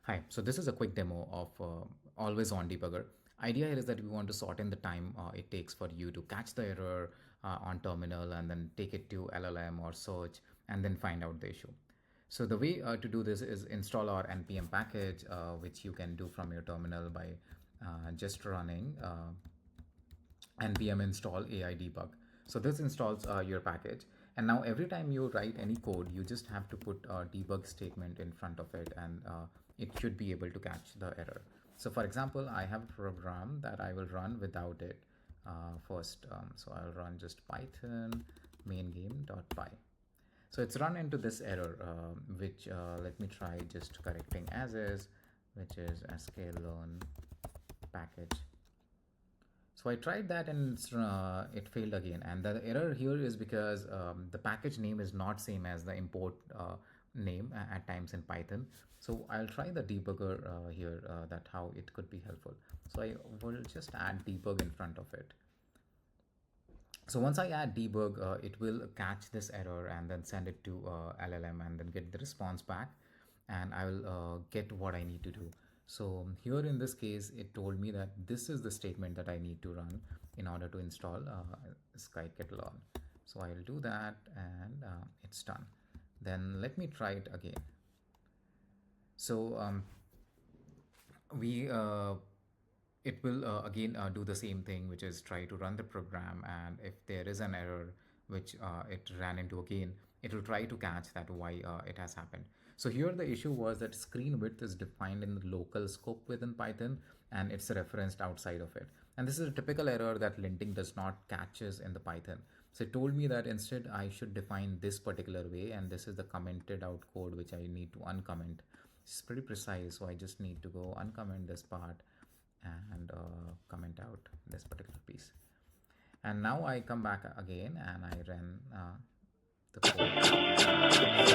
Hi, so this is a quick demo of always on debugger. Idea here is that we want to sort in the time it takes for you to catch the error on terminal and then take it to LLM or search and then find out the issue. So the way to do this is install our npm package, which you can do from your terminal by just running npm install AI debug. So this installs your package. And now every time you write any code, you just have to put a debug statement in front of it, and it should be able to catch the error. So for example, I have a program that I will run without it first. So I'll run just python main game.py. So it's run into this error, which let me try just correcting as is, which is sklearn package. So I tried that and it failed again. And the error here is because the package name is not same as the import name at times in Python. So I'll try the debugger here, that how it could be helpful. So I will just add debug in front of it. So once I add debug, it will catch this error and then send it to LLM and then get the response back, and I will get what I need to do. So here in this case, it told me that this is the statement that I need to run in order to install scikit-learn. So I'll do that, and it's done. Then let me try it again. So we it will again do the same thing, which is try to run the program, and if there is an error which it ran into again, it will try to catch that why it has happened. So here the issue was that screen width is defined in the local scope within Python, and it's referenced outside of it. And this is a typical error that linting does not catches in the Python. So it told me that instead I should define this particular way, and this is the commented out code which I need to uncomment. It's pretty precise, so I just need to go uncomment this part and comment out this particular piece. And now I come back again and I run the code.